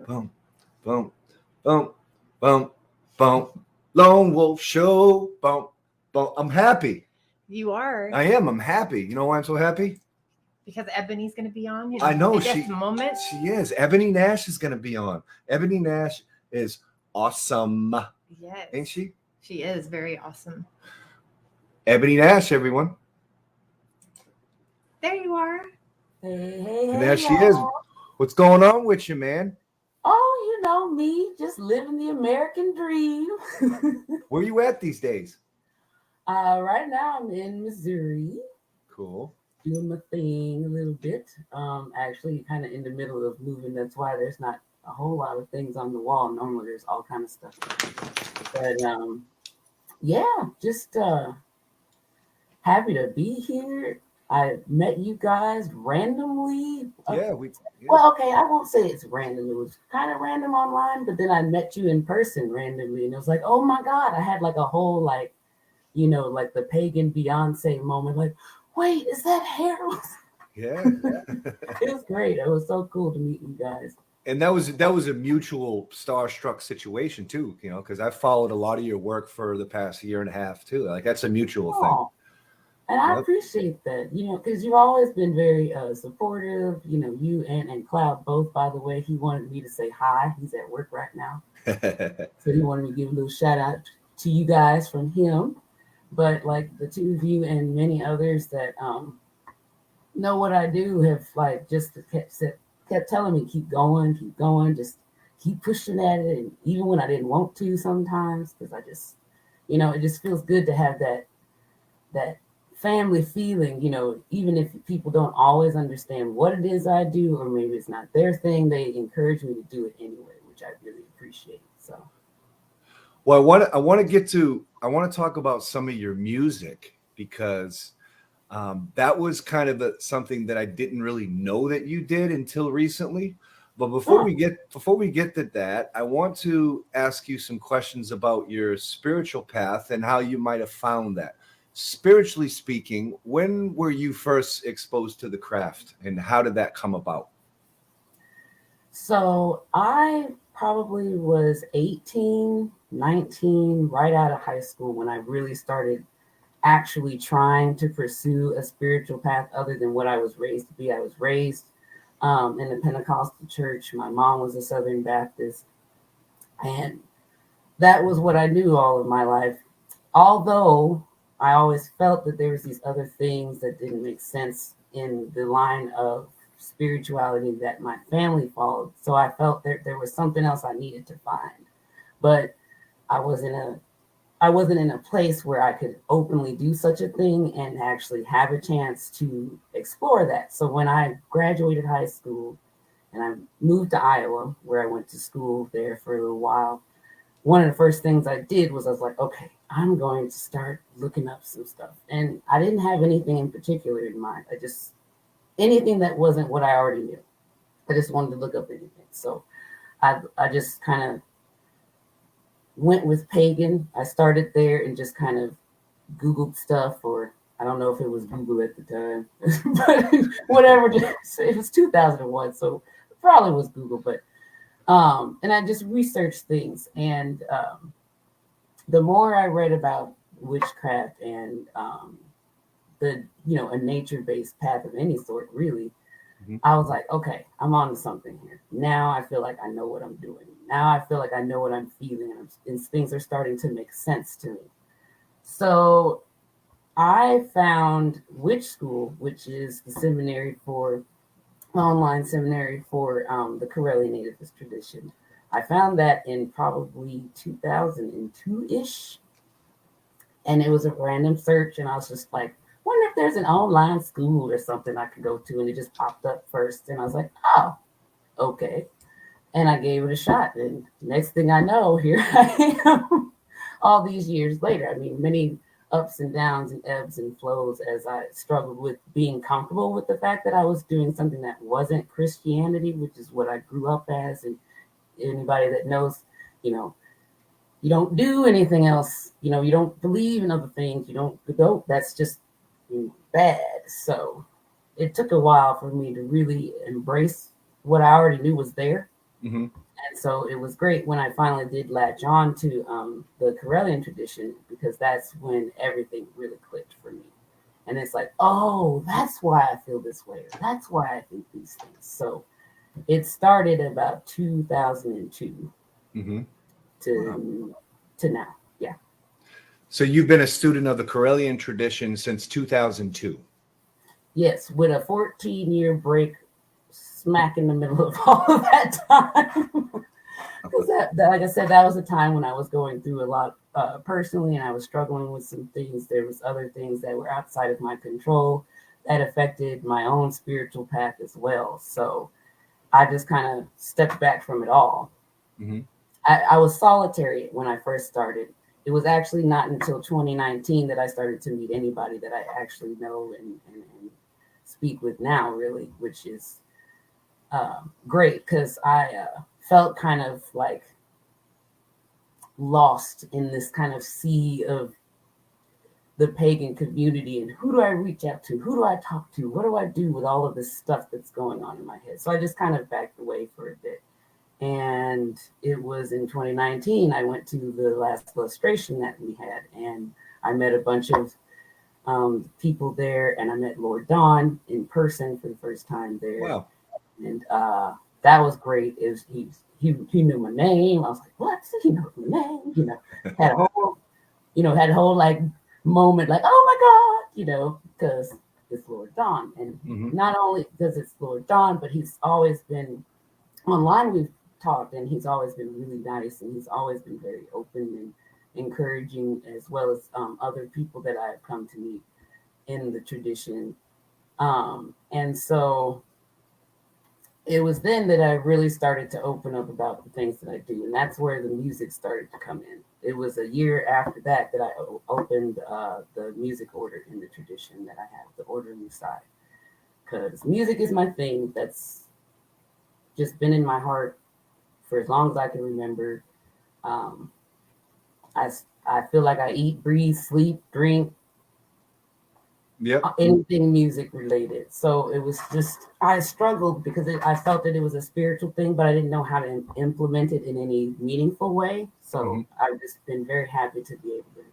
Boom, boom, boom, boom, boom. Lone Wolf Show. Boom, boom. I'm happy. You are. I am. I'm happy. You know why I'm so happy? Because Ebony's going to be on. I know she is. Eboni Nash is going to be on. Eboni Nash is awesome. Yes. Ain't she? She is very awesome. Eboni Nash, everyone. There you are. Hey, and there she is. What's going on with you, man? Oh, you know me, just living the American dream. Where you at these days? Right now I'm in Missouri. Cool. Doing my thing a little bit. Actually kind of in the middle of moving. That's why there's not a whole lot of things on the wall. Normally there's all kind of stuff. But yeah, just happy to be here. I met you guys randomly. Well, okay, I won't say it's random. It was kind of random online, but then I met you in person randomly, and it was like, oh my God, I had like a whole like, you know, like the pagan Beyonce moment. Like, wait, is that Herald? Yeah. It was great. It was so cool to meet you guys. And that was a mutual starstruck situation too, you know, because I followed a lot of your work for the past year and a half too. Like that's a mutual thing. And I appreciate that, you know, because you've always been very supportive. You know, you and Cloud both, by the way. He wanted me to say hi. He's at work right now. So he wanted me to give a little shout out to you guys from him. But like the two of you and many others that know what I do have like just kept telling me, keep going, just keep pushing at it. And even when I didn't want to sometimes, because I just, you know, it just feels good to have that family feeling, you know, even if people don't always understand what it is I do, or maybe it's not their thing, they encourage me to do it anyway, which I really appreciate. So, well, I want to talk about some of your music because that was kind of something that I didn't really know that you did until recently. But before we get to that, I want to ask you some questions about your spiritual path and how you might have found that. Spiritually speaking, when were you first exposed to the craft and how did that come about? So I probably was 18, 19, right out of high school when I really started actually trying to pursue a spiritual path other than what I was raised to be. I was raised in the Pentecostal church. My mom was a Southern Baptist, and that was what I knew all of my life. Although I always felt that there was these other things that didn't make sense in the line of spirituality that my family followed. So I felt there was something else I needed to find. But I wasn't in a place where I could openly do such a thing and actually have a chance to explore that. So when I graduated high school and I moved to Iowa, where I went to school there for a little while, one of the first things I did was I was like, okay, I'm going to start looking up some stuff. And I didn't have anything in particular in mind. Anything that wasn't what I already knew. I just wanted to look up anything. So I just kind of went with pagan. I started there and just kind of Googled stuff, or I don't know if it was Google at the time, but whatever. It was 2001, so it probably was Google, but and I just researched things. And the more I read about witchcraft and the, you know, a nature-based path of any sort, really, I was like, okay, I'm on to something here. Now I feel like I know what I'm doing. Now I feel like I know what I'm feeling, and things are starting to make sense to me. So I found Witch School, which is the online seminary for the Correllian Nativist tradition. I found that in probably 2002-ish. And it was a random search, and I was just like, wonder if there's an online school or something I could go to. And it just popped up first. And I was like, oh, okay. And I gave it a shot. And next thing I know, here I am all these years later. I mean, many ups and downs and ebbs and flows as I struggled with being comfortable with the fact that I was doing something that wasn't Christianity, which is what I grew up as. And anybody that knows, you know, you don't do anything else. You know, you don't believe in other things. You don't go. That's just bad. So it took a while for me to really embrace what I already knew was there. And so it was great when I finally did latch on to the Correllian tradition, because that's when everything really clicked for me. And it's like, oh, that's why I feel this way. That's why I think these things. So it started about 2002 Mm-hmm. to now. Yeah. So you've been a student of the Correllian tradition since 2002. Yes, with a 14-year break smack in the middle of all of that time. Because like I said, that was a time when I was going through a lot personally, and I was struggling with some things. There was other things that were outside of my control that affected my own spiritual path as well. So I just kind of stepped back from it all. Mm-hmm. I was solitary when I first started. It was actually not until 2019 that I started to meet anybody that I actually know and speak with now, really, which is great, because I felt kind of like lost in this kind of sea of the pagan community, and who do I reach out to? Who do I talk to? What do I do with all of this stuff that's going on in my head? So I just kind of backed away for a bit. And it was in 2019, I went to the last illustration that we had, and I met a bunch of people there, and I met Lord Don in person for the first time there. Wow. And that was great. He knew my name. I was like, what? He knows my name. Had a whole like moment, like, oh my God, because it's Lord Don. And not only because it's Lord Don, but he's always been online. We've talked, and he's always been really nice, and he's always been very open and encouraging, as well as other people that I've come to meet in the tradition. And so it was then that I really started to open up about the things that I do. And that's where the music started to come in. It was a year after that I opened the music order in the tradition that I have, the Order Mousai. Because music is my thing. That's just been in my heart for as long as I can remember. I feel like I eat, breathe, sleep, drink, anything music related. So it was just, I struggled because I felt that it was a spiritual thing, but I didn't know how to implement it in any meaningful way. So I've just been very happy to be able to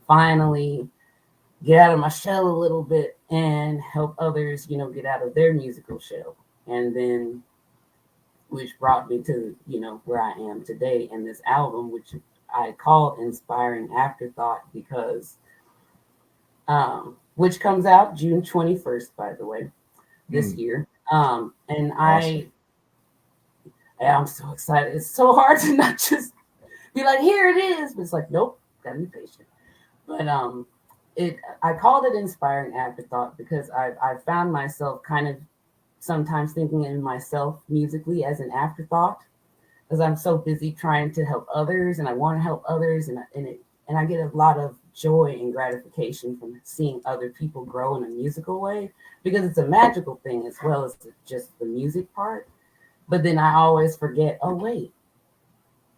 finally get out of my shell a little bit and help others, get out of their musical shell. And then, which brought me to, where I am today in this album, which I called Inspiring Afterthought, because which comes out June 21st, by the way, this year. And awesome. I'm so excited. It's so hard to not just be like, here it is. But it's like, nope, gotta be patient. But I called it Inspiring Afterthought because I found myself kind of sometimes thinking in myself musically as an afterthought, because I'm so busy trying to help others, and I want to help others, and I get a lot of joy and gratification from seeing other people grow in a musical way, because it's a magical thing as well as just the music part. But then I always forget, oh wait,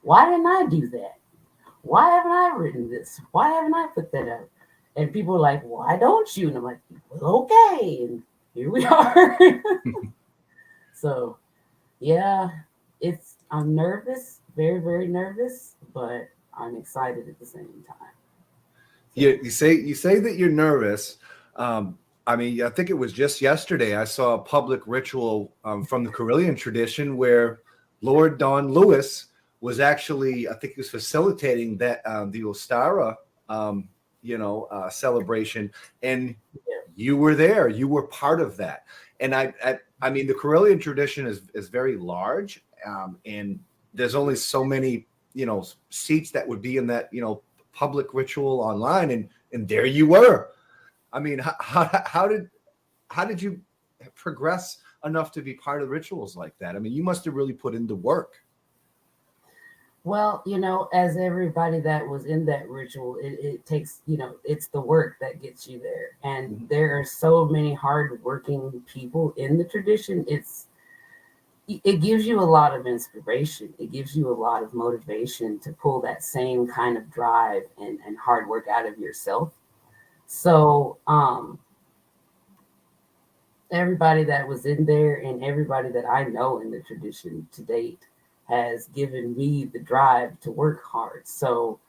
why didn't I do that? Why haven't I written this? Why haven't I put that out? And people are like, why don't you? And I'm like, well, okay. And here we are. So yeah, I'm nervous, very, very nervous, but I'm excited at the same time. So. You say that you're nervous. I mean, I think it was just yesterday I saw a public ritual from the Correllian tradition where Lord Don Lewis was actually, I think he was facilitating that the Ostara, celebration, and you were there. You were part of that. And I mean, the Correllian tradition is very large, and there's only so many, seats that would be in that, public ritual online, and there you were. I mean, how did you progress enough to be part of rituals like that? I mean, you must have really put in the work. Well, as everybody that was in that ritual, it takes, it's the work that gets you there. And there are so many hardworking people in the tradition. It gives you a lot of inspiration. It gives you a lot of motivation to pull that same kind of drive and hard work out of yourself. So everybody that was in there and everybody that I know in the tradition to date has given me the drive to work hard. So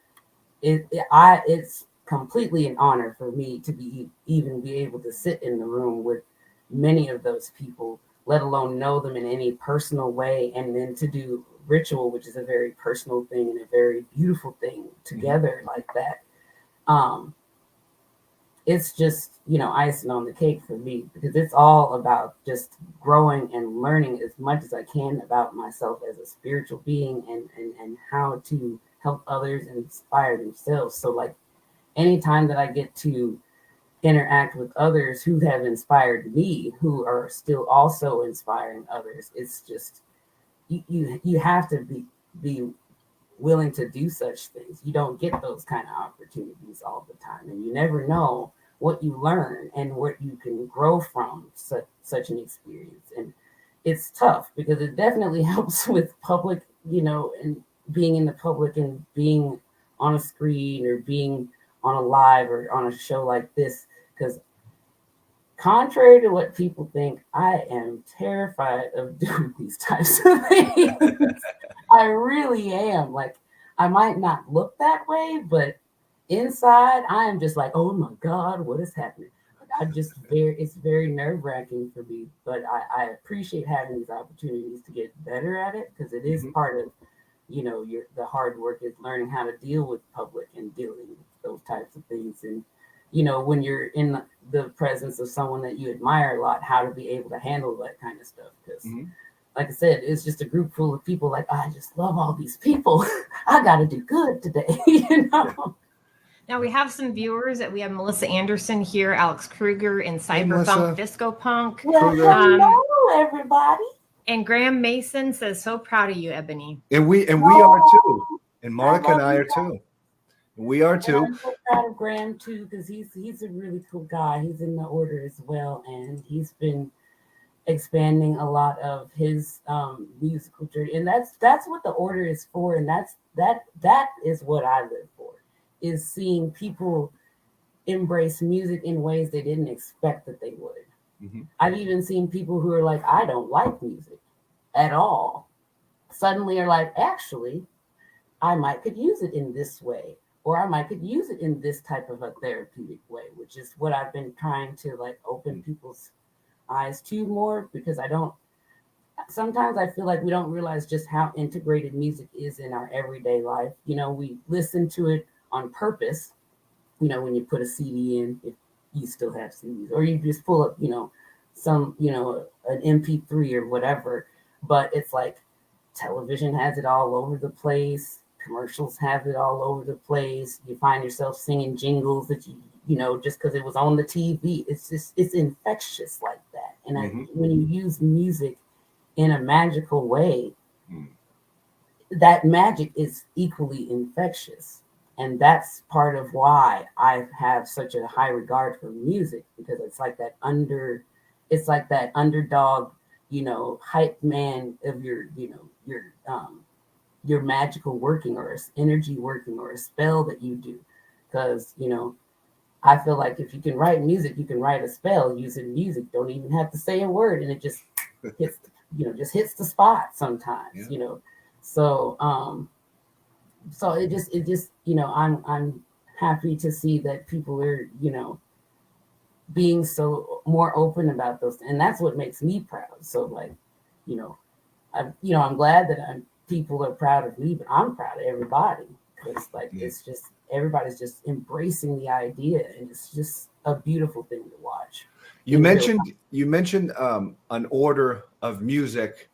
it's completely an honor for me to even be able to sit in the room with many of those people, let alone know them in any personal way, and then to do ritual, which is a very personal thing and a very beautiful thing together like that. It's just, icing on the cake for me, because it's all about just growing and learning as much as I can about myself as a spiritual being, and how to help others and inspire themselves. So like anytime that I get to interact with others who have inspired me, who are still also inspiring others, it's just you have to be willing to do such things. You don't get those kind of opportunities all the time, and you never know what you learn and what you can grow from such an experience. And it's tough because it definitely helps with public, and being in the public and being on a screen or being on a live or on a show like this, because contrary to what people think, I am terrified of doing these types of things. I really am. Like, I might not look that way, but inside I am just like, oh my God, what is happening? It's very nerve-wracking for me, but I appreciate having these opportunities to get better at it, because it is part of, the hard work is learning how to deal with public and dealing with those types of things. And, when you're in the presence of someone that you admire a lot, how to be able to handle that kind of stuff. Because like I said, it's just a group full of people like, I just love all these people. I got to do good today, Now we have some viewers that we have Melissa Anderson here, Alex Kruger in Hey, Melissa. Cyberpunk Disco Punk. Well, hello, everybody. And Graham Mason says, so proud of you, Ebony. And we are too. And Monica and I are too. We are too. And I'm so proud of Graham too, because he's a really cool guy. He's in the order as well, and he's been expanding a lot of his musical journey. And that's what the order is for, and that is what I live for, is seeing people embrace music in ways they didn't expect that they would. I've even seen people who are like, I don't like music at all, suddenly are like, actually, I might could use it in this way, or I might could use it in this type of a therapeutic way, which is what I've been trying to like open people's eyes to more, because sometimes I feel like we don't realize just how integrated music is in our everyday life. We listen to it on purpose, when you put a CD in, if you still have CDs, or you just pull up, some, an MP3 or whatever. But it's like television has it all over the place. Commercials have it all over the place. You find yourself singing jingles that just because it was on the TV. It's infectious like that. And when you use music in a magical way, that magic is equally infectious. And that's part of why I have such a high regard for music, because it's like that underdog, hype man of your magical working, or energy working, or a spell that you do. Because, I feel like if you can write music, you can write a spell using music. Don't even have to say a word, and it just hits, hits the spot sometimes, So it just, I'm happy to see that people are, being so more open about those, and that's what makes me proud. So like, I'm glad that people are proud of me, but I'm proud of everybody, because like it's just everybody's just embracing the idea, and it's just a beautiful thing to watch. You mentioned an order of music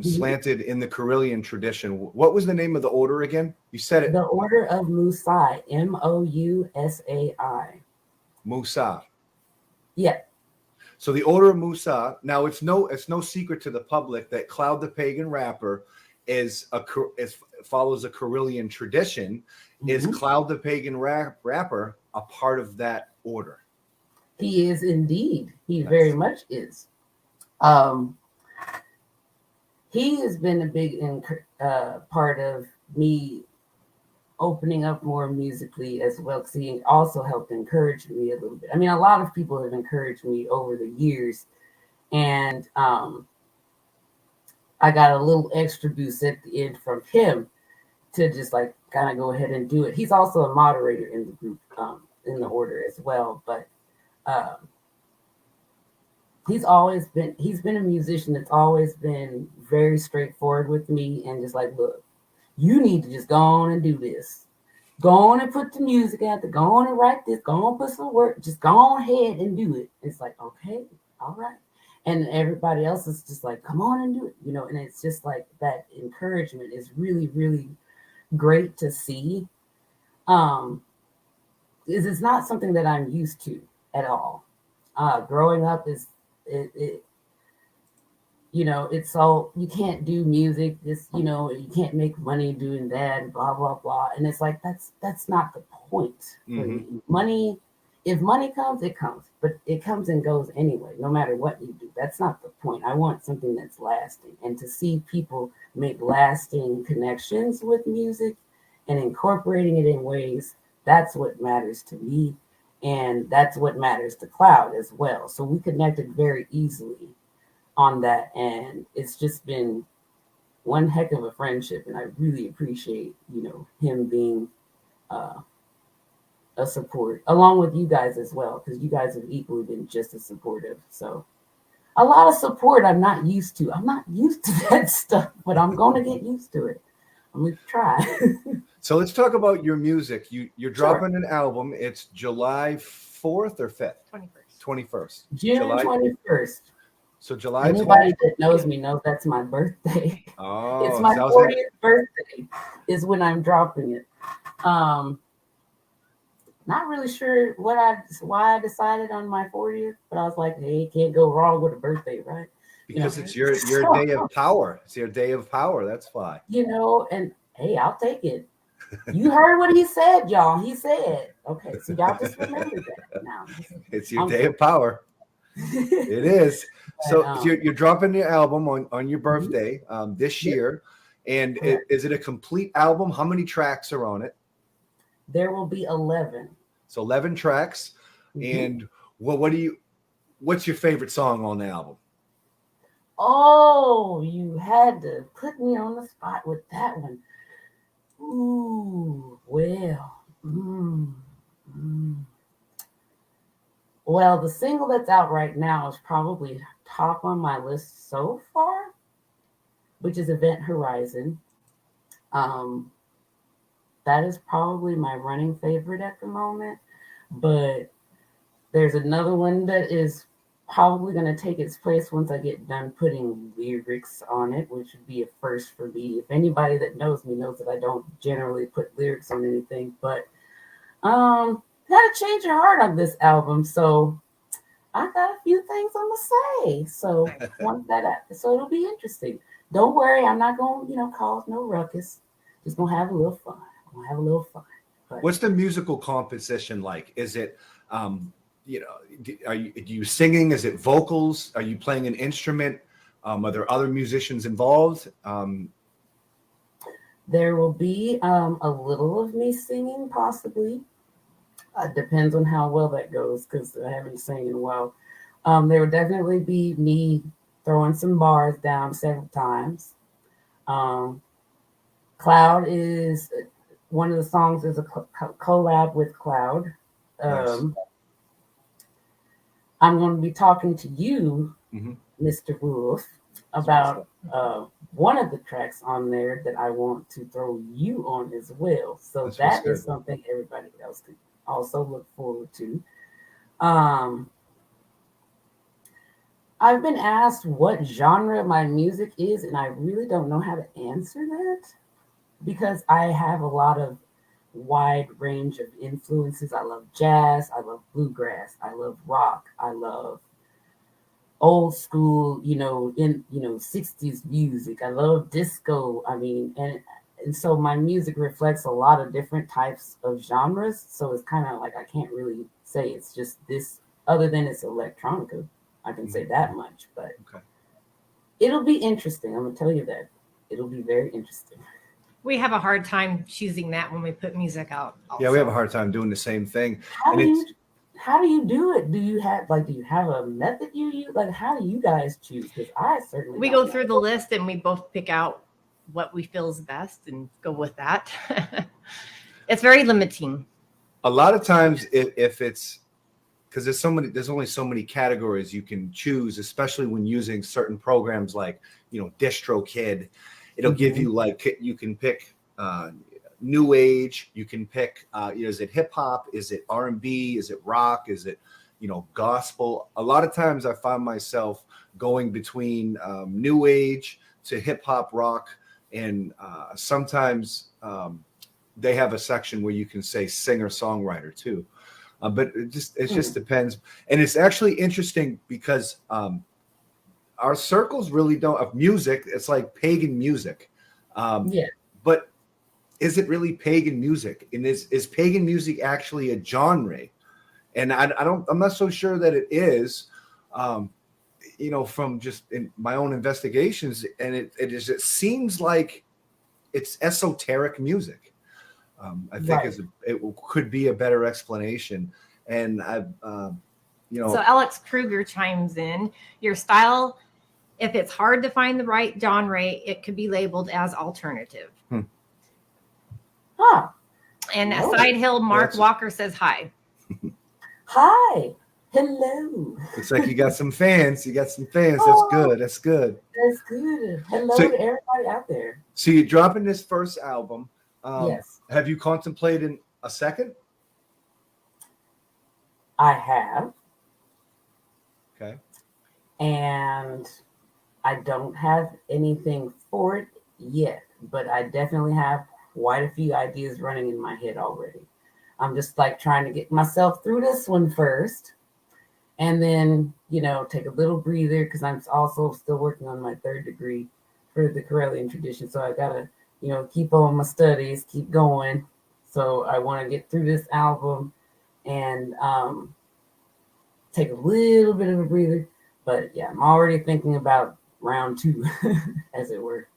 slanted in the Correllian tradition. What was the name of the order again? You said it. The Order of Mousai, Mousai. Mousai. Yeah. So the Order of Mousai. Now it's no secret to the public that Cloud the Pagan Rapper follows a Correllian tradition. Is Cloud the Pagan Rapper a part of that order? He is indeed. He very much is. He has been a big part of me opening up more musically as well, because he also helped encourage me a little bit. I mean, a lot of people have encouraged me over the years, and I got a little extra boost at the end from him to just like kind of go ahead and do it. He's also a moderator in the group, in the order as well. But he's been a musician that's always been very straightforward with me and just like, look, you need to just go on and do this. Go on and put the music out there. Go on and write this. Go on and put some work. Just go on ahead and do it. It's like, okay, all right. And everybody else is just like, come on and do it, you know. And it's just like that encouragement is really, really great to see. It's not something that I'm used to at all. Growing up you know, it's all, you can't do music, this, you know, you can't make money doing that, and blah blah blah. And it's like that's not the point for me. Money, if money comes, it comes, but it comes and goes anyway, no matter what you do. That's not the point. I want something that's lasting, and to see people make lasting connections with music and incorporating it in ways, that's what matters to me, and that's what matters to Cloud as well. So we connected very easily on that, and it's just been one heck of a friendship, and I really appreciate, you know, him being a support along with you guys as well, because you guys have equally been just as supportive. So a lot of support I'm not used to that stuff, but I'm going to get used to it. I'm going to try. So let's talk about your music. You're dropping an album. It's July 4th or 5th? 21st. June July 21st. So July. Anybody that knows me knows that's my birthday. Oh, it's my 40th birthday is when I'm dropping it. Not really sure why I decided on my 40th, but I was like, hey, can't go wrong with a birthday, right? Because it's your day of power. It's your day of power. That's why. You know, and hey, I'll take it. You heard what he said, y'all. He said, okay, so y'all just remember that now. It's your day of power. It is. So you're dropping the album on your birthday this year. And is it a complete album? How many tracks are on it? There will be 11. So 11 tracks. And what's your favorite song on the album? Oh, you had to put me on the spot with that one. Ooh, well. Well, the single that's out right now is probably top on my list so far, which is Event Horizon. That is probably my running favorite at the moment, but there's another one that is probably going to take its place once I get done putting lyrics on it, which would be a first for me. If anybody that knows me knows that I don't generally put lyrics on anything, but had a change of heart on this album, so I got a few things I'm gonna say. So once so it'll be interesting. Don't worry, I'm not gonna cause no ruckus. Just gonna have a little fun. But what's the musical composition like? Is it are you singing? Is it vocals? Are you playing an instrument? Are there other musicians involved? There will be a little of me singing, possibly. Depends on how well that goes, because I haven't sang in a while. There will definitely be me throwing some bars down several times. Cloud is one of the songs is a collab with Cloud. Nice. I'm going to be talking to you, Mr. Wolf, about one of the tracks on there that I want to throw you on as well. So that is something everybody else could also look forward to. I've been asked what genre my music is, and I really don't know how to answer that, because I have a lot of wide range of influences. I love jazz, I love bluegrass, I love rock, I love old school, 60s music. I love disco. I mean, and so my music reflects a lot of different types of genres. So it's kind of like I can't really say it's just this, other than it's electronica. I can say that much, but it'll be interesting. I'm gonna tell you that. It'll be very interesting. We have a hard time choosing that when we put music out also. Yeah, we have a hard time doing the same thing. how do you do it? Do you have a method you use? Like, how do you guys choose? Because I certainly We don't go know. through the list and we both pick out what we feel is best and go with that. It's very limiting. A lot of times, if it's because there's only so many categories you can choose, especially when using certain programs like DistroKid. It'll give you you can pick new age. You can pick is it hip hop? Is it R&B? Is it rock? Is it gospel? A lot of times I find myself going between new age to hip hop, rock, and sometimes they have a section where you can say singer songwriter too. But it just depends. And it's actually interesting because our circles really don't of music. It's like pagan music. But is it really pagan music? And is pagan music actually a genre? And I'm not so sure that it is, from just in my own investigations. And it seems like it's esoteric music. I think it could be a better explanation. And So Alex Kruger chimes in, your style, if it's hard to find the right genre, it could be labeled as alternative. And Side Hill Mark Walker says hi. Hi. Hello. Looks like you got some fans. That's good. That's good. That's good. Hello to everybody out there. So you're dropping this first album. Yes. Have you contemplated a second? I have. Okay. And I don't have anything for it yet, but I definitely have quite a few ideas running in my head already. I'm just trying to get myself through this one first, and then, take a little breather because I'm also still working on my 3rd degree for the Correllian Tradition. So I got to, keep on my studies, keep going. So I want to get through this album and take a little bit of a breather. But yeah, I'm already thinking about round 2, as it were.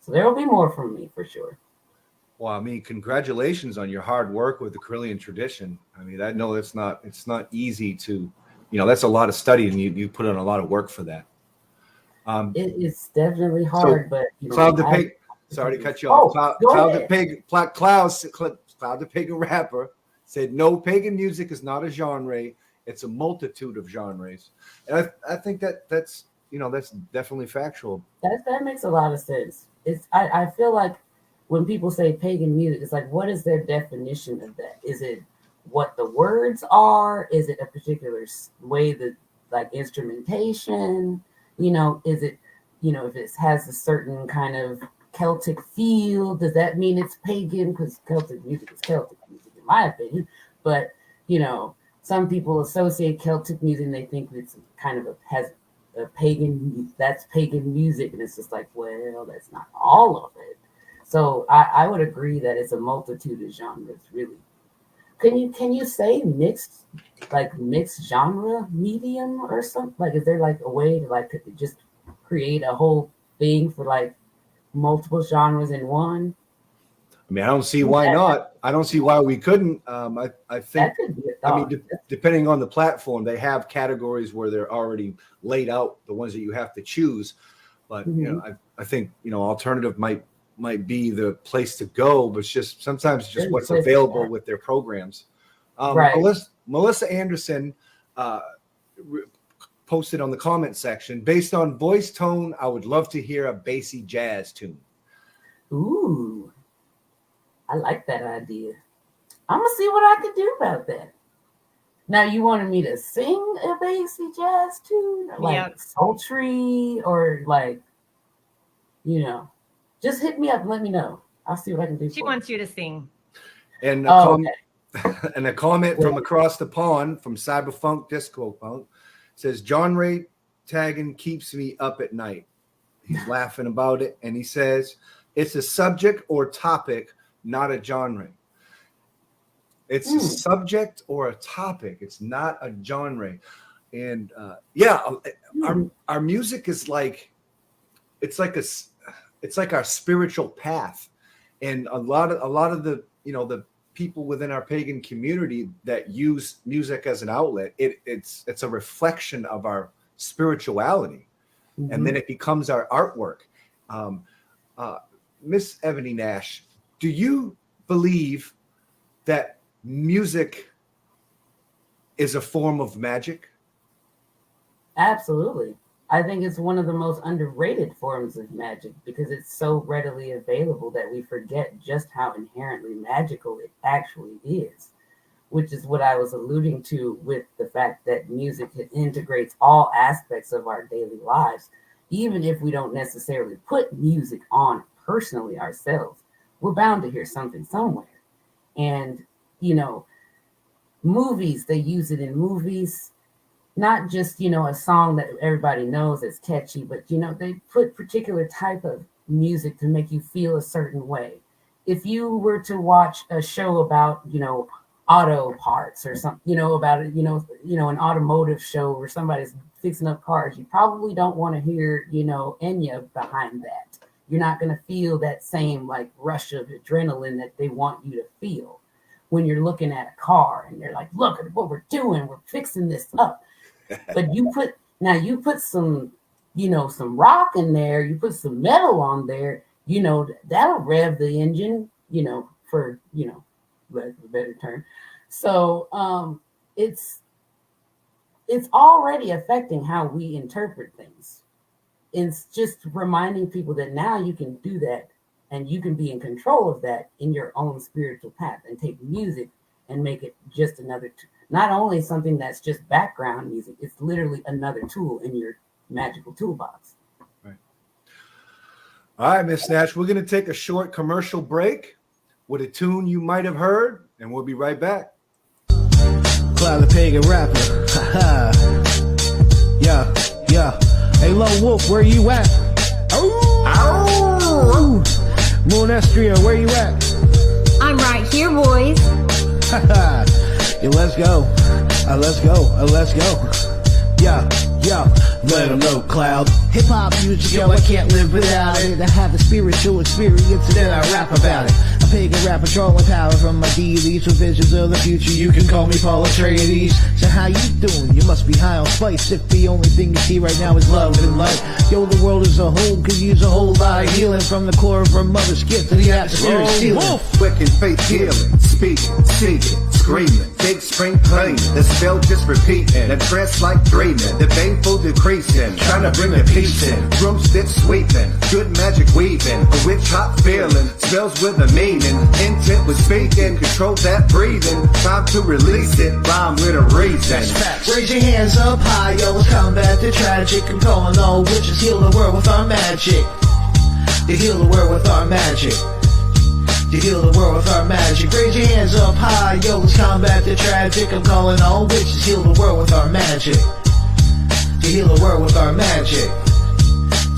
So there will be more from me for sure. Well, I mean, congratulations on your hard work with the Correllian Tradition. I mean, I know it's not easy to, that's a lot of study, and you put in a lot of work for that. It's definitely hard, but Cloud the Pig. Sorry to cut you off. Cloud the Pig. Cloud the Pig, a rapper, said no, pagan music is not a genre. It's a multitude of genres, and I think that's definitely factual. That makes a lot of sense. I feel like when people say pagan music, it's like, what is their definition of that? Is it what the words are? Is it a particular way that instrumentation? Is it if it has a certain kind of Celtic feel, does that mean it's pagan? Because Celtic music is Celtic music, in my opinion. But some people associate Celtic music and they think it's kind of has a pagan. That's pagan music, and it's just like, well, that's not all of it. So I would agree that it's a multitude of genres, really. Can you say mixed genre medium or something? Is there a way to just create a whole thing for multiple genres in one? I mean, I don't see why not. I don't see why we couldn't. I think that could be a thought. Depending on the platform, they have categories where they're already laid out, the ones that you have to choose. But I think alternative might be the place to go, but sometimes it's just what's available with their programs. Melissa Anderson posted on the comment section, based on voice tone, I would love to hear a bassy jazz tune. Ooh, I like that idea. I'm gonna see what I can do about that. Now, you wanted me to sing a bassy jazz tune, sultry, or just hit me up and let me know. I'll see what I can do. She wants you to sing. And a comment from across the pond from Cyberfunk Disco Punk says, genre tagging keeps me up at night. He's laughing about it, and he says it's a subject or topic, not a genre. It's a subject or a topic. It's not a genre. And our music is it's like our spiritual path. And a lot of the people within our pagan community that use music as an outlet, it's a reflection of our spirituality, and then it becomes our artwork. Miss Eboni Nash, do you believe that music is a form of magic? Absolutely. I think it's one of the most underrated forms of magic because it's so readily available that we forget just how inherently magical it actually is, which is what I was alluding to with the fact that music integrates all aspects of our daily lives. Even if we don't necessarily put music on personally ourselves, we're bound to hear something somewhere. And, movies, they use it in movies. Not just, a song that everybody knows that's catchy, but, they put particular type of music to make you feel a certain way. If you were to watch a show about, auto parts or something, about it, an automotive show where somebody's fixing up cars, you probably don't want to hear, Enya behind that. You're not going to feel that same like rush of adrenaline that they want you to feel when you're looking at a car and they're like, look at what we're doing. We're fixing this up. But you put some, some rock in there, you put some metal on there, that'll rev the engine, for, lack of a better term. So it's already affecting how we interpret things. It's just reminding people that now you can do that and you can be in control of that in your own spiritual path and take music and make it just another not only something that's just background music, it's literally another tool in your magical toolbox. Right. All right, Miss Nash, we're going to take a short commercial break with a tune you might have heard, and we'll be right back. Cloud the pagan rapper. Yeah. Hey, Lone Wolf, where you at? Oh. Moon Estria, where you at? I'm right here, boys. Yeah, let's go. Let's go. Yeah. Let them know, Cloud. Hip-hop music, yo, I can't live without it. I have a spiritual experience and then I rap about it. A pagan rap controlling power from my deities with visions of the future. You can call me Paul Atreides. So how you doing? You must be high on spice if the only thing you see right now is love and light. Yo, the world as a whole could use a whole lot of healing from the core of her mother's skin to the atmospheric ceiling. Wicked faith healing, speaking, singing, screaming, big spring playing, the spell just repeating, the trance like dreaming, the baneful decreasing, trying to bring the peace in, broomstick sweeping, good magic weaving, a witch hot feeling, spells with a meaning, intent with speaking, control that breathing, time to release it, rhyme with a reason. Raise your hands up high, yo, let's combat the tragic. I'm calling all witches, heal the world with our magic. To heal the world with our magic. To heal the world with our magic. Raise your hands up high, yo, let's combat the tragic. I'm calling all witches, heal the world with our magic. To heal the world with our magic.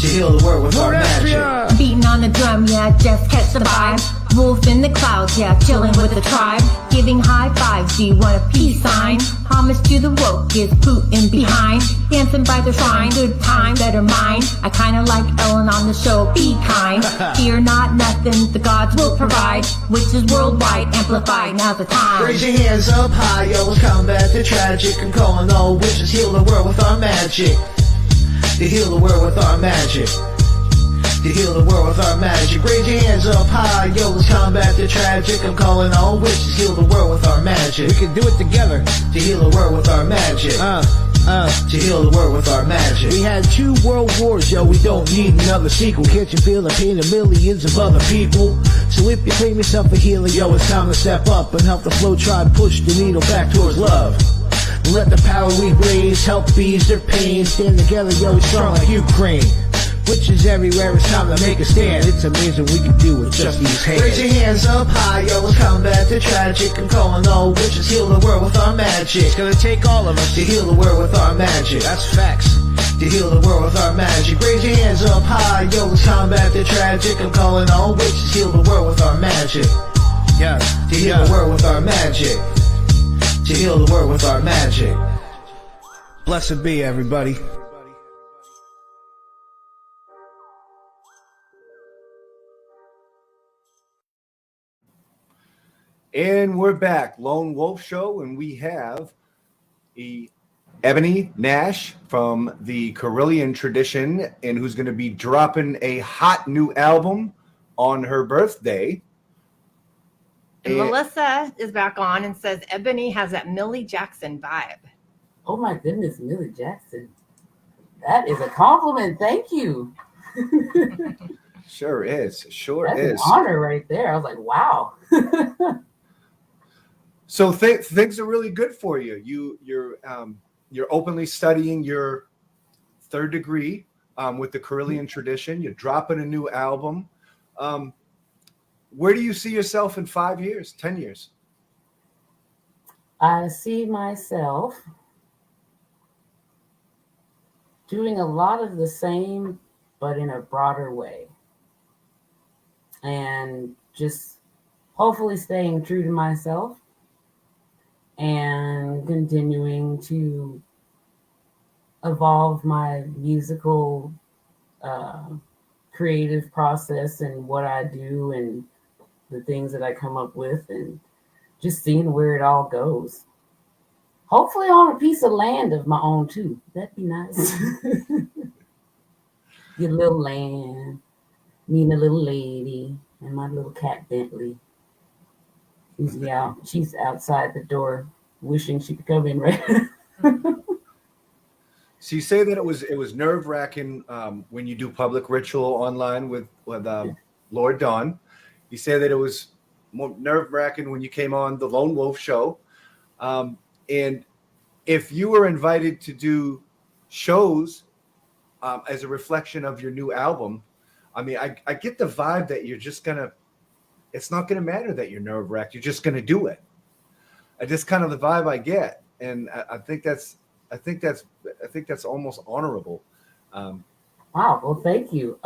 To heal the world with our magic. Beating on the drum, yeah, just catch the vibe. Wolf in the clouds, yeah, chilling with the tribe. Giving high fives, do you want a peace sign? Homage to the woke is Putin behind. Dancing by the shrine, good times that are mine. I kinda like Ellen on the show, be kind. Fear not nothing, the gods will provide. Witches worldwide, amplified, now's the time. Raise your hands up high, yo, let's combat the tragic. I'm calling all witches, heal the world with our magic. To heal the world with our magic. To heal the world with our magic. Raise your hands up high, yo, let's combat the tragic. I'm calling all witches, heal the world with our magic. We can do it together. To heal the world with our magic. To heal the world with our magic. We had 2 world wars, yo, we don't need another sequel. Can't you feel the pain of millions of other people? So if you claim yourself a healer, yo, it's time to step up and help the flow tribe push the needle back towards love. Let the power we blaze help ease their pain. Stand together, yo, it's strong like Ukraine. Witches everywhere, it's time to make a stand. It's amazing we can do with just these hands. Raise your hands up high, yo, let's combat the tragic. I'm calling all witches, heal the world with our magic. It's gonna take all of us to heal the world with our magic. That's facts. To heal the world with our magic. Raise your hands up high, yo, let's combat the tragic. I'm calling all witches, heal the world with our magic. Yeah, to heal the world with our magic. To heal the world with our magic. Blessed be everybody. And we're back, Lone Wolf Show, and we have Eboni Nash from the Correllian Tradition, and who's going to be dropping a hot new album on her birthday. And Melissa is back on and says Ebony has that Millie Jackson vibe. Oh my goodness, Millie Jackson. That is a compliment. Thank you. Sure is. Sure That's is. an honor right there. I was like, wow. So things are really good for you. You're openly studying your third degree with the Correllian Tradition. You're dropping a new album. Where do you see yourself in 5 years, 10 years? I see myself doing a lot of the same, but in a broader way. And just hopefully staying true to myself and continuing to evolve my musical creative process and what I do and the things that I come up with, and just seeing where it all goes. Hopefully on a piece of land of my own too. That'd be nice. Get a little land, me and a little lady, and my little cat Bentley. She's outside the door wishing she could come in right now. So you say that it was nerve-wracking when you do public ritual online with Lord Dawn. You say that it was more nerve-wracking when you came on the Lone Wolf Show. And if you were invited to do shows as a reflection of your new album, I mean, I get the vibe that you're just it's not gonna matter that you're nerve-wracked. You're just gonna do it. Just kind of the vibe I get, and I think that's almost honorable. Wow. Well, thank you.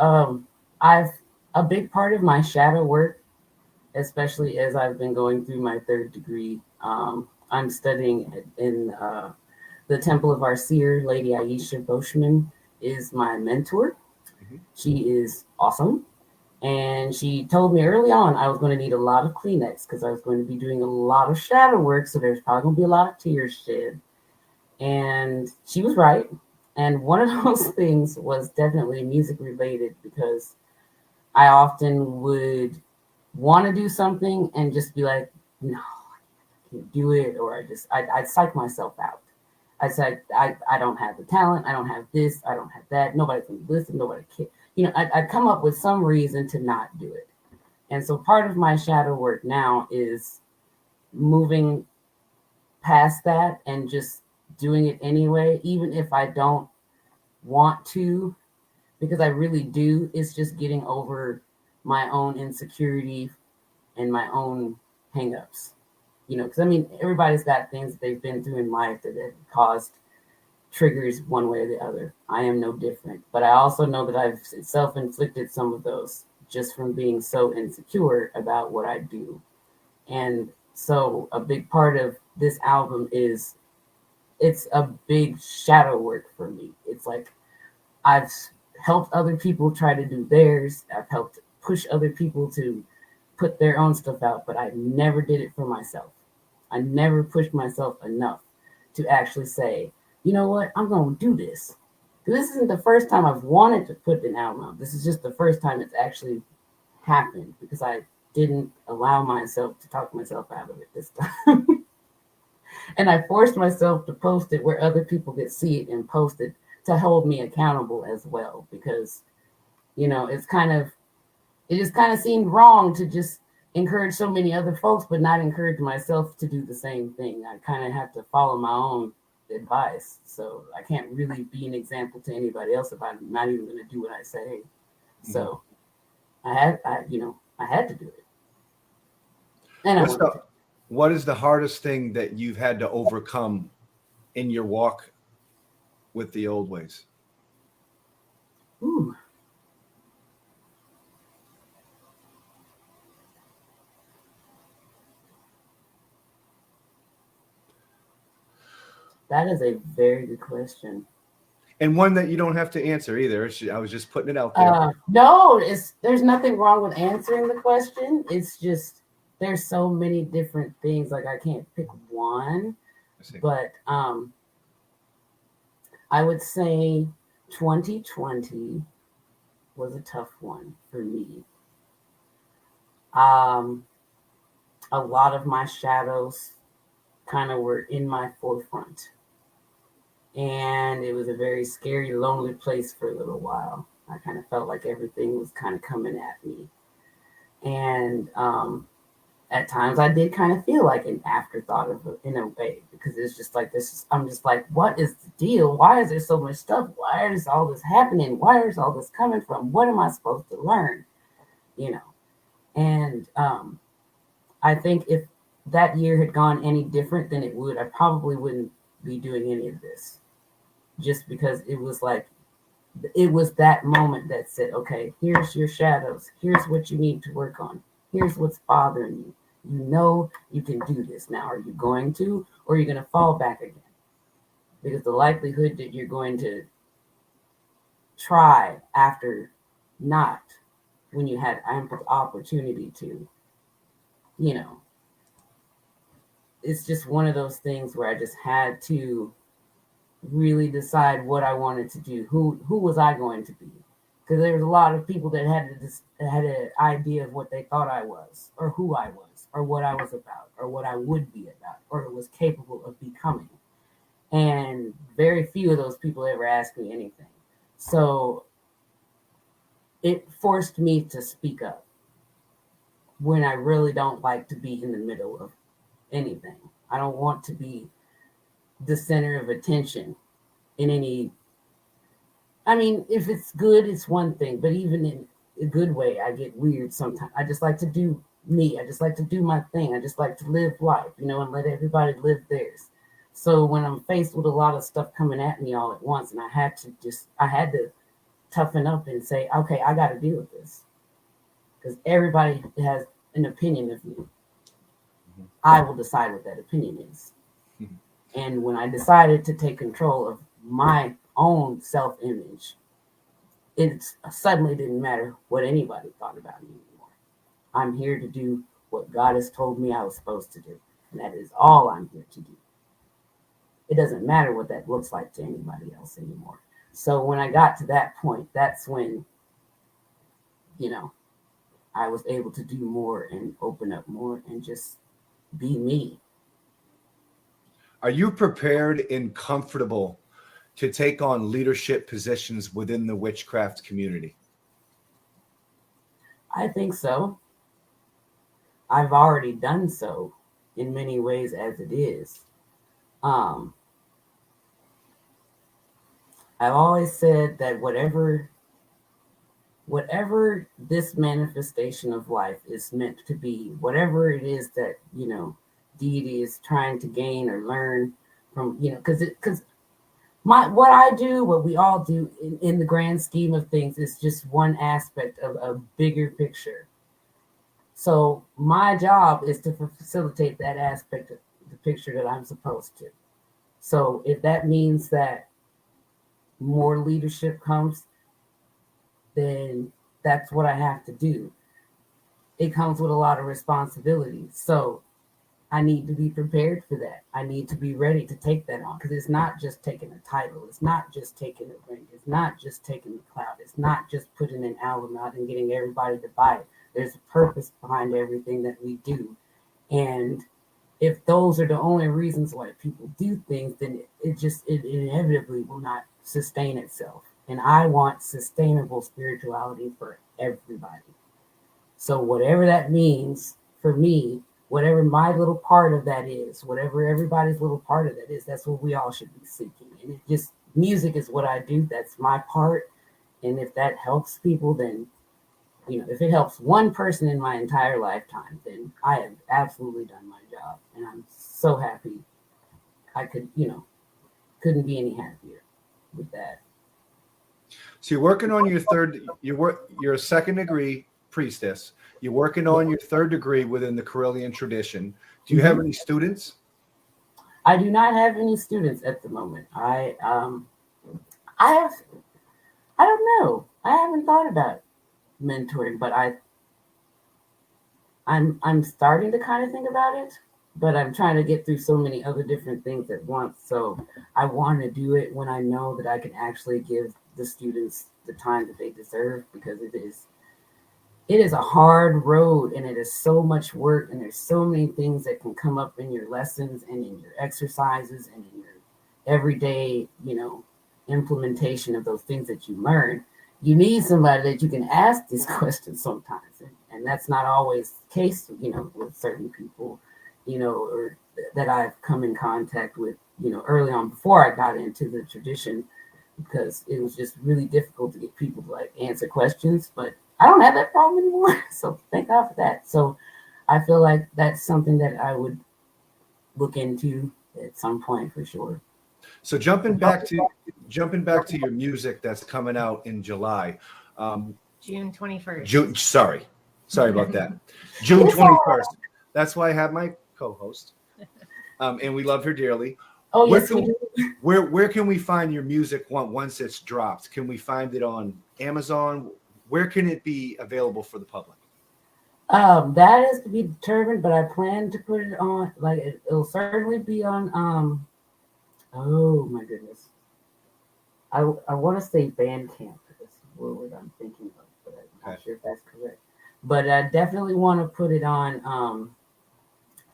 A big part of my shadow work, especially as I've been going through my third degree, I'm studying in the Temple of Arcere. Lady Aisha Boschman is my mentor. Mm-hmm. She is awesome. And she told me early on I was going to need a lot of Kleenex because I was going to be doing a lot of shadow work. So there's probably going to be a lot of tears shed. And she was right. And one of those things was definitely music related, because I often would want to do something and just be like, no, I can't do it. Or I'd psych myself out. I'd say, I don't have the talent. I don't have this. I don't have that. Nobody can listen. Nobody can. I'd come up with some reason to not do it. And so part of my shadow work now is moving past that and just doing it anyway, even if I don't want to, because I really do. It's just getting over my own insecurity and my own hangups, because I mean, everybody's got things that they've been through in life that have caused triggers one way or the other. I am no different, but I also know that I've self-inflicted some of those just from being so insecure about what I do. And so a big part of this album is it's a big shadow work for me. It's like I've helped other people try to do theirs. I've helped push other people to put their own stuff out, but I never did it for myself. I never pushed myself enough to actually say, you know what, I'm going to do this. This isn't the first time I've wanted to put an album out. This is just the first time it's actually happened, because I didn't allow myself to talk myself out of it this time. And I forced myself to post it where other people could see it and post it to hold me accountable as well. Because, it just kind of seemed wrong to just encourage so many other folks, but not encourage myself to do the same thing. I kind of have to follow my own advice. So I can't really be an example to anybody else if I'm not even going to do what I say. Mm-hmm. So I had to do it. And what is the hardest thing that you've had to overcome in your walk with the old ways? Ooh. That is a very good question. And one that you don't have to answer either. I was just putting it out there. No, there's nothing wrong with answering the question. It's just there's so many different things. Like I can't pick one, but I would say 2020 was a tough one for me. A lot of my shadows kind of were in my forefront. And it was a very scary, lonely place for a little while. I kind of felt like everything was kind of coming at me. And at times I did kind of feel like an afterthought in a way, because it's just like this. I'm just like, what is the deal? Why is there so much stuff? Why is all this happening? Where is all this coming from? What am I supposed to learn? You know, and I think if that year had gone any different than it would, I probably wouldn't be doing any of this, just because it was like, it was that moment that said, okay, here's your shadows. Here's what you need to work on. Here's what's bothering you. You know you can do this now. Are you going to, or are you going to fall back again? Because the likelihood that you're going to try after not, when you had ample opportunity to, you know, it's just one of those things where I just had to really decide what I wanted to do. Who was I going to be? Because there was a lot of people that had an idea of what they thought I was, or who I was, or what I was about, or what I would be about, or was capable of becoming. And very few of those people ever asked me anything. So it forced me to speak up when I really don't like to be in the middle of anything. I don't want to be the center of attention in any. I mean, if it's good, it's one thing, but even in a good way, I get weird sometimes. I just like to do me. I just like to do my thing. I just like to live life, you know, and let everybody live theirs. So when I'm faced with a lot of stuff coming at me all at once, and I had to toughen up and say, okay, I got to deal with this, because everybody has an opinion of me. Mm-hmm. I will decide what that opinion is. Mm-hmm. And when I decided to take control of my own self-image, it suddenly didn't matter what anybody thought about me anymore. I'm here to do what God has told me I was supposed to do, and that is all I'm here to do. It doesn't matter what that looks like to anybody else anymore. So when I got to that point, that's when, you know, I was able to do more and open up more and just be me. Are you prepared and comfortable to take on leadership positions within the witchcraft community? I think so. I've already done so in many ways as it is. I've always said that whatever this manifestation of life is meant to be, whatever it is that, you know, deity is trying to gain or learn from, you know, because what I do, what we all do in the grand scheme of things, is just one aspect of a bigger picture. So my job is to facilitate that aspect of the picture that I'm supposed to. So if that means that more leadership comes, then that's what I have to do. It comes with a lot of responsibility. So I need to be prepared for that. I need to be ready to take that on, because it's not just taking a title. It's not just taking a ring. It's not just taking the clout. It's not just putting an album out and getting everybody to buy it. There's a purpose behind everything that we do. And if those are the only reasons why people do things, then it inevitably will not sustain itself. And I want sustainable spirituality for everybody. So whatever that means for me, whatever my little part of that is, whatever everybody's little part of that is, that's what we all should be seeking. And it just, music is what I do. That's my part. And if that helps people, then, you know, if it helps one person in my entire lifetime, then I have absolutely done my job. And I'm so happy. I couldn't be any happier with that. So you're working on you're a second degree priestess. You're working on your third degree within the Correllian tradition. Do you have any students? I do not have any students at the moment. I don't know. I haven't thought about mentoring, but I'm starting to kind of think about it, but I'm trying to get through so many other different things at once. So I want to do it when I know that I can actually give the students the time that they deserve, because it is a hard road, and it is so much work, and there's so many things that can come up in your lessons and in your exercises and in your everyday, implementation of those things that you learn. You need somebody that you can ask these questions sometimes, and that's not always the case, with certain people, or that I've come in contact with, early on before I got into the tradition, because it was just really difficult to get people to answer questions. But I don't have that problem anymore, so thank God for that. So I feel like that's something that I would look into at some point for sure. So jumping back to your music that's coming out in July, June 21st. Sorry about that. June 21st. That's why I have my co-host, and we love her dearly. Oh, where yes, can, we do. Where can we find your music once it's dropped? Can we find it on Amazon? Where can it be available for the public? That is to be determined, but I plan to put it on, it'll certainly be on, oh my goodness. I want to say Bandcamp is what I'm thinking of, but I'm not sure if that's correct. But I definitely want to put it on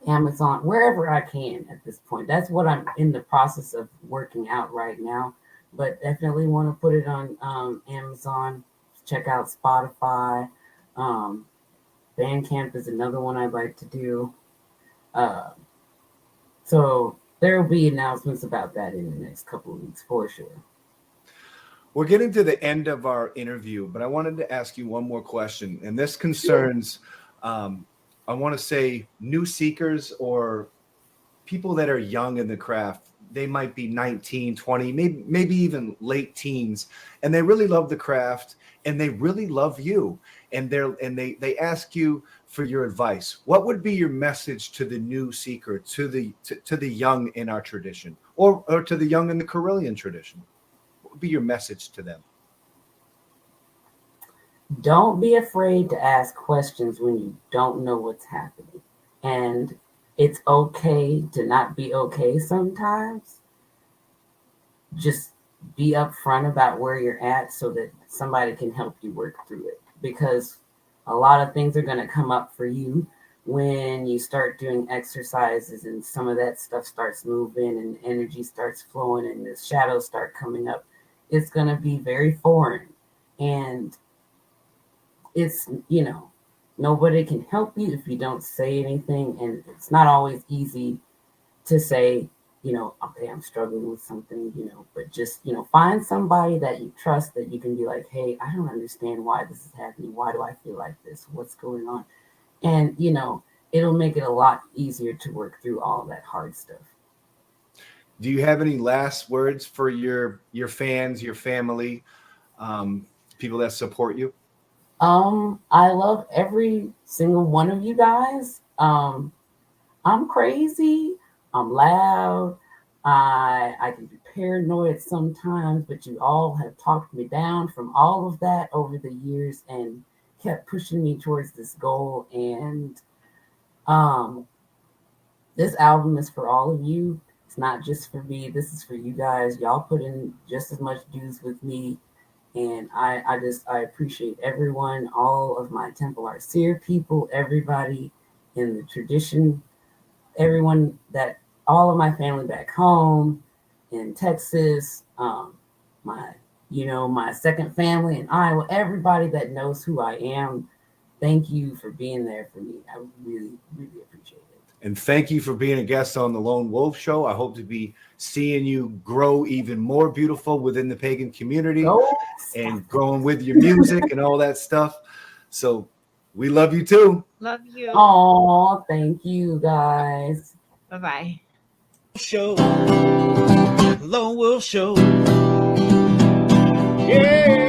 Amazon, wherever I can at this point. That's what I'm in the process of working out right now. But definitely want to put it on Amazon. Check out Spotify. Bandcamp is another one I'd like to do. So there will be announcements about that in the next couple of weeks for sure. We're getting to the end of our interview, but I wanted to ask you one more question. And this concerns, I want to say, new seekers or people that are young in the craft. They might be 19, 20, maybe even late teens, and they really love the craft and they really love you. And they ask you for your advice. What would be your message to the new seeker, to the young in our tradition, or to the young in the Correllian tradition? What would be your message to them? Don't be afraid to ask questions when you don't know what's happening. And it's okay to not be okay sometimes. Just be upfront about where you're at so that somebody can help you work through it. Because a lot of things are going to come up for you when you start doing exercises and some of that stuff starts moving and energy starts flowing and the shadows start coming up. It's going to be very foreign. And it's, nobody can help you if you don't say anything. And it's not always easy to say, okay, I'm struggling with something, but just, find somebody that you trust that you can be like, hey, I don't understand why this is happening. Why do I feel like this? What's going on? And, it'll make it a lot easier to work through all that hard stuff. Do you have any last words for your fans, your family, people that support you? I love every single one of you guys. I'm crazy. I'm loud. I can be paranoid sometimes, but you all have talked me down from all of that over the years and kept pushing me towards this goal. And this album is for all of you. It's not just for me. This is for you guys. Y'all put in just as much dues with me. And I appreciate everyone, all of my Temple Arcere people, everybody in the tradition, everyone all of my family back home in Texas, my second family in Iowa, everybody that knows who I am. Thank you for being there for me. I really, really appreciate it. And thank you for being a guest on the Lone Wolf Show. I hope to be seeing you grow even more beautiful within the pagan community and growing with your music and all that stuff. So we love you too. Love you. Oh, thank you guys. Bye-bye. Show, Lone Wolf Show. Yeah.